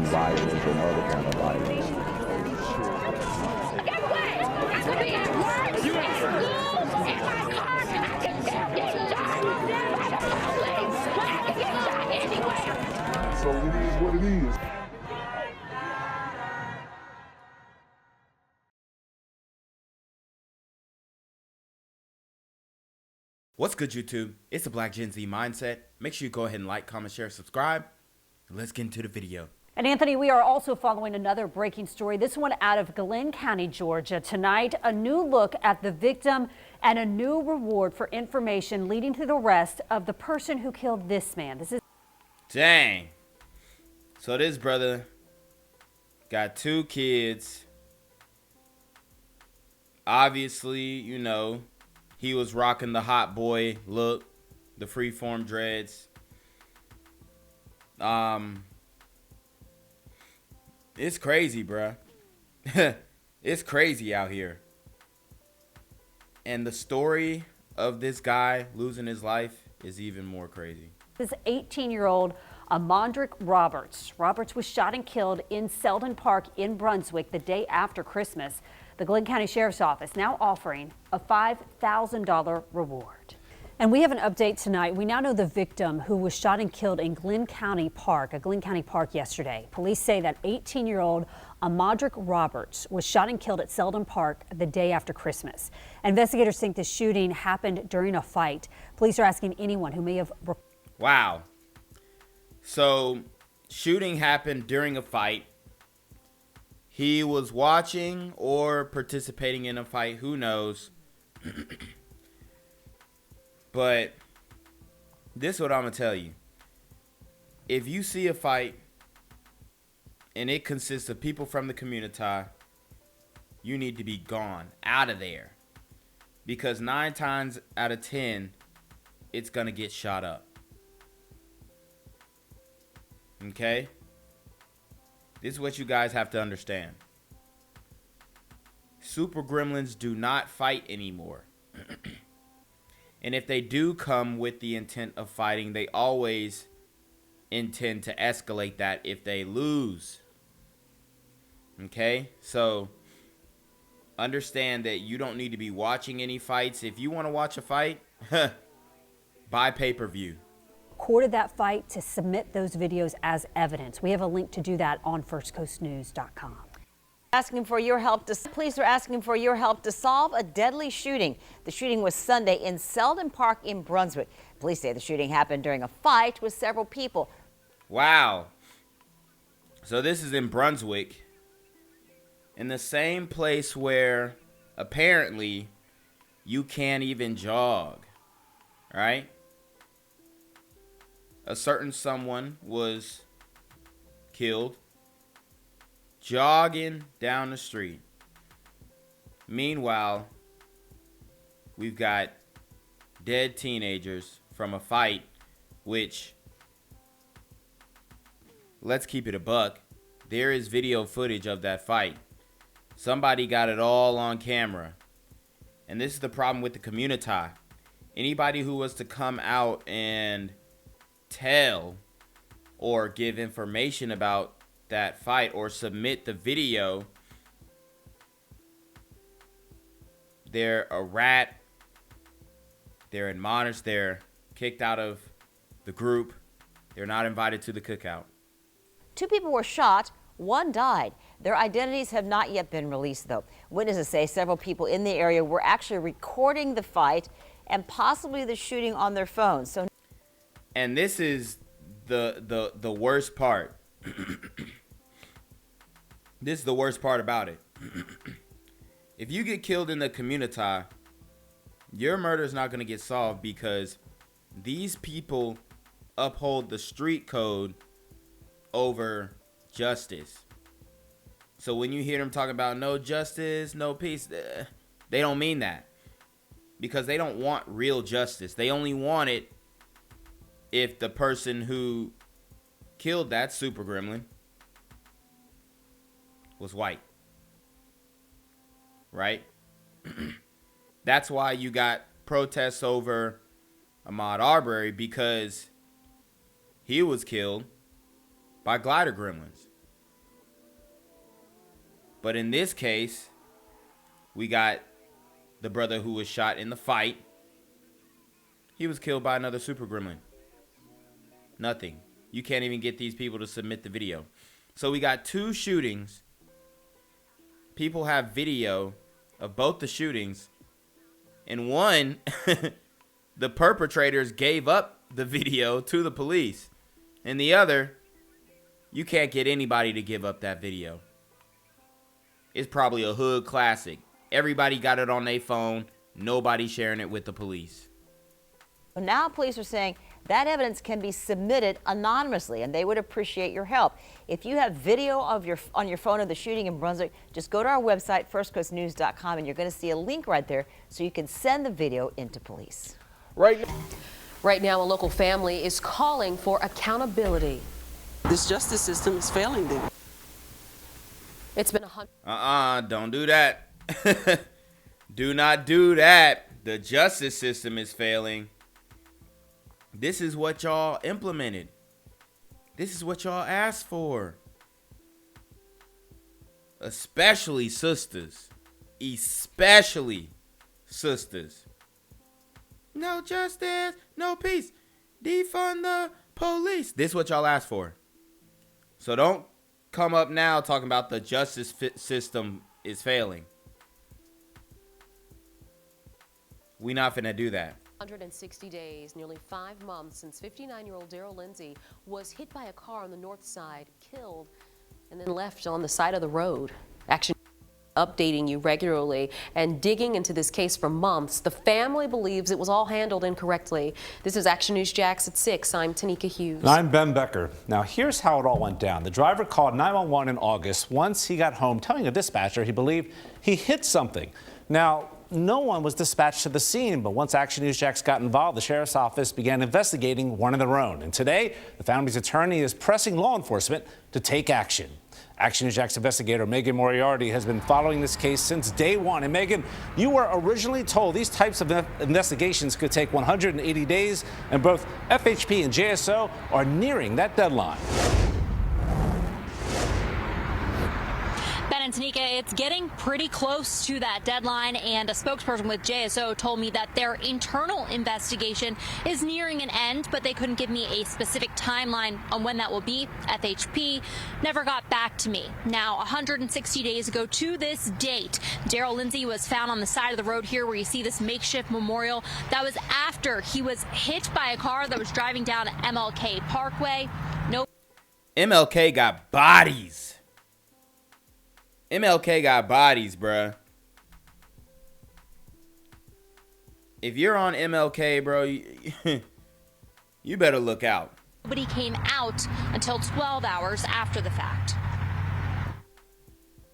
violence or no other kind of violence. Get away! I could be at work, at school, in my car, I can still get shot by the police, but I can get shot anywhere. So it is what it is. What's good, YouTube? It's the Black Gen Z Mindset. Make sure you go ahead and like, comment, share, subscribe. Let's get into the video. And Anthony, we are also following another breaking story, this one out of Glenn County, Georgia. Tonight, a new look at the victim and a new reward for information leading to the arrest of the person who killed this man. This is Dang. So this brother got 2 kids. Obviously, you know, he was rocking the hot boy look, the freeform dreads. It's crazy, bruh. It's crazy out here. And the story of this guy losing his life is even more crazy. This 18-year-old Amandrick Roberts. Roberts was shot and killed in Selden Park in Brunswick the day after Christmas. The Glenn County Sheriff's Office now offering a $5,000 reward. And we have an update tonight. We now know the victim who was shot and killed in Glenn County Park yesterday. Police say that 18-year-old Amandrick Roberts was shot and killed at Selden Park the day after Christmas. Investigators think the shooting happened during a fight. Police are asking anyone who may have... Wow. So, shooting happened during a fight. He was watching or participating in a fight, who knows. But this is what I'm going to tell you. If you see a fight and it consists of people from the community, you need to be gone, out of there. Because 9 times out of 10, it's going to get shot up. Okay? This is what you guys have to understand. Super gremlins do not fight anymore. And if they do come with the intent of fighting, they always intend to escalate that if they lose. Okay? So, understand that you don't need to be watching any fights. If you want to watch a fight, buy pay-per-view. Recorded that fight to submit those videos as evidence. We have a link to do that on firstcoastnews.com. Police are asking for your help to solve a deadly shooting. The shooting was Sunday in Selden Park in Brunswick. Police say the shooting happened during a fight with several people. Wow. So this is in Brunswick, in the same place where apparently you can't even jog, right? A certain someone was killed jogging down the street. Meanwhile, we've got dead teenagers from a fight, which, let's keep it a buck, there is video footage of that fight. Somebody got it all on camera. And this is the problem with the community. Anybody who was to come out and tell or give information about that fight or submit the video, they're a rat, they're admonished, they're kicked out of the group, they're not invited to the cookout. 2 people were shot, 1 died. Their identities have not yet been released, though. Witnesses say several people in the area were actually recording the fight and possibly the shooting on their phones. So, and this is the worst part. This is the worst part about it. If you get killed in the community, your murder is not going to get solved because these people uphold the street code over justice. So when you hear them talking about no justice, no peace, they don't mean that. Because they don't want real justice. They only want it if the person who killed that super gremlin was white. Right? That's why you got protests over Ahmaud Arbery, because he was killed by glider gremlins. But in this case, we got the brother who was shot in the fight. He was killed by another super gremlin. Nothing. You can't even get these people to submit the video. So we got 2 shootings. People have video of both the shootings. And one, the perpetrators gave up the video to the police. And the other, you can't get anybody to give up that video. It's probably a hood classic. Everybody got it on their phone. Nobody sharing it with the police. Now police are saying that evidence can be submitted anonymously, and they would appreciate your help. If you have video of on your phone of the shooting in Brunswick, just go to our website, firstcoastnews.com, and you're going to see a link right there so you can send the video into police. Right now, a local family is calling for accountability. This justice system is failing them. It's been don't do that. Do not do that. The justice system is failing. This is what y'all implemented. This is what y'all asked for. Especially sisters. Especially sisters. No justice, no peace. Defund the police. This is what y'all asked for. So don't come up now talking about the justice system is failing. We not finna do that. 160 days, nearly 5 months since 59-year-old Darryl Lindsey was hit by a car on the north side, killed, and then left on the side of the road. Action updating you regularly and digging into this case for months. The family believes it was all handled incorrectly. This is Action News Jax at 6. I'm Tanika Hughes. And I'm Ben Becker. Now, here's how it all went down. The driver called 911 in August. Once he got home, telling a dispatcher he believed he hit something. Now, no one was dispatched to the scene, but once Action News Jax got involved, the sheriff's office began investigating one of their own. And today, the family's attorney is pressing law enforcement to take action. Action News Jax investigator Megan Moriarty has been following this case since day one. And Megan, you were originally told these types of investigations could take 180 days, and both FHP and JSO are nearing that deadline. Ben and Tanika, it's getting pretty close to that deadline, and a spokesperson with JSO told me that their internal investigation is nearing an end, but they couldn't give me a specific timeline on when that will be. FHP never got back to me. Now, 160 days ago to this date, Darryl Lindsey was found on the side of the road here where you see this makeshift memorial. That was after he was hit by a car that was driving down MLK Parkway. No. MLK got bodies. MLK got bodies, bruh. If you're on MLK, bro, you better look out. Nobody came out until 12 hours after the fact.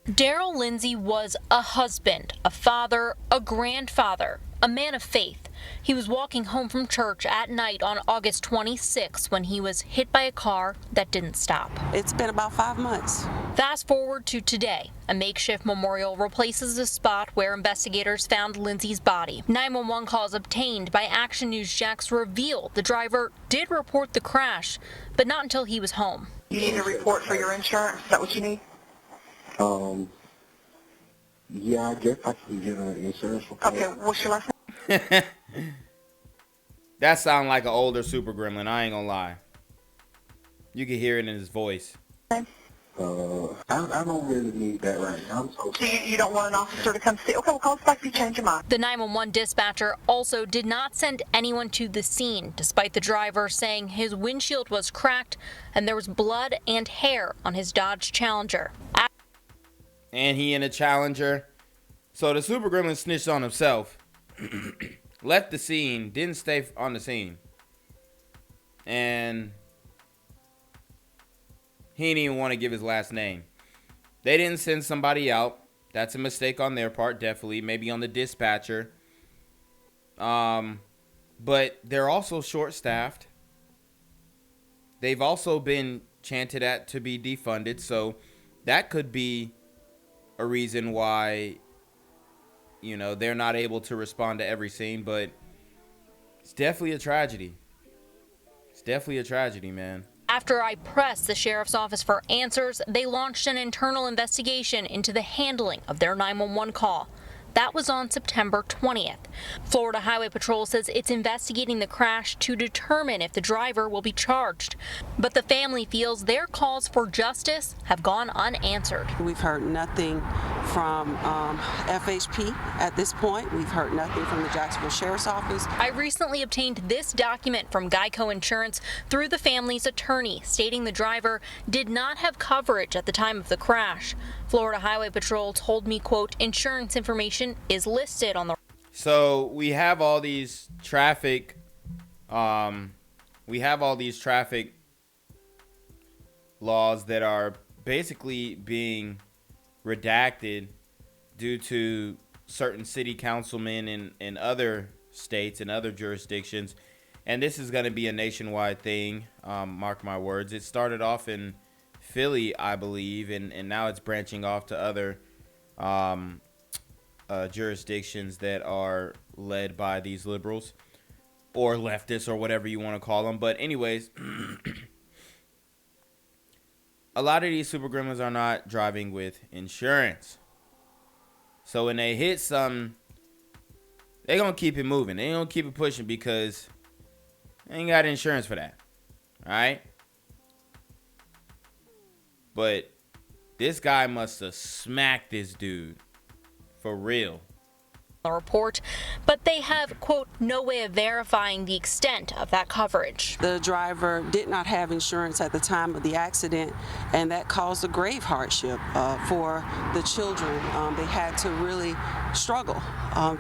Darryl Lindsey was a husband, a father, a grandfather, a man of faith. He was walking home from church at night on August 26 when he was hit by a car that didn't stop. It's been about 5 months. Fast forward to today. A makeshift memorial replaces the spot where investigators found Lindsey's body. 911 calls obtained by Action News Jax reveal the driver did report the crash, but not until he was home. You need a report for your insurance? Is that what you need? Yeah, I guess I can get an insurance report. Okay, what's your last name? That sound like an older super gremlin, I ain't gonna lie. You can hear it in his voice. I don't really need that right now. So you don't want an officer to come see? Okay, well, call us back if you change your mind. The 911 dispatcher also did not send anyone to the scene, despite the driver saying his windshield was cracked and there was blood and hair on his Dodge Challenger. And he in a Challenger. So the super gremlin snitched on himself. Left the scene, didn't stay on the scene. And he didn't even want to give his last name. They didn't send somebody out. That's a mistake on their part, definitely. Maybe on the dispatcher. But they're also short-staffed. They've also been chanted at to be defunded. So that could be a reason why, you know, they're not able to respond to every scene. But it's definitely a tragedy. It's definitely a tragedy, man. After I pressed the sheriff's office for answers, they launched an internal investigation into the handling of their 911 call. That was on September 20th. Florida Highway Patrol says it's investigating the crash to determine if the driver will be charged. But the family feels their calls for justice have gone unanswered. We've heard nothing from FHP at this point. We've heard nothing from the Jacksonville Sheriff's Office. I recently obtained this document from Geico Insurance through the family's attorney, stating the driver did not have coverage at the time of the crash. Florida Highway Patrol told me, quote, insurance information is listed on the... So we have all these traffic, laws that are basically being redacted due to certain city councilmen in other states and other jurisdictions. And this is going to be a nationwide thing. Mark my words. It started off in Philly, I believe, and now it's branching off to other jurisdictions that are led by these liberals or leftists or whatever you want to call them. But anyways, a lot of these super gremlins are not driving with insurance. So when they hit something, they're going to keep it moving. They're going to keep it pushing because they ain't got insurance for that. All right? But this guy must have smacked this dude for real. The report, but they have, quote, no way of verifying the extent of that coverage. The driver did not have insurance at the time of the accident, and that caused a grave hardship for the children. They had to really struggle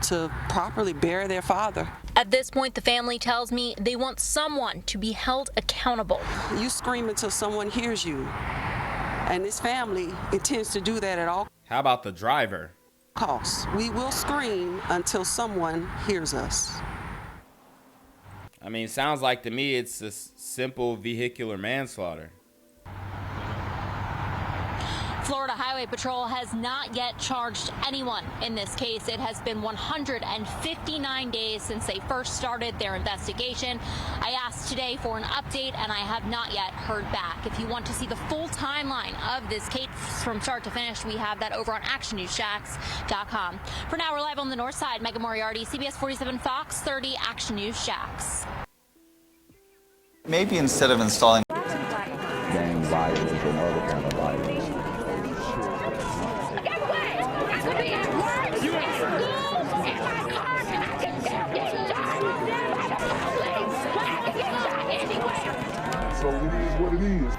to properly bury their father. At this point, the family tells me they want someone to be held accountable. You scream until someone hears you, and this family intends to do that at all. How about the driver? Costs. We will scream until someone hears us. I mean, it sounds like to me it's a simple vehicular manslaughter. Florida Highway Patrol has not yet charged anyone in this case. It has been 159 days since they first started their investigation. I asked today for an update, and I have not yet heard back. If you want to see the full timeline of this case from start to finish, we have that over on actionnewsshacks.com. For now, we're live on the north side. Megan Moriarty, CBS 47 Fox 30 Action News Shacks. Maybe instead of installing gang violence and other kind of violence. So it is what it is.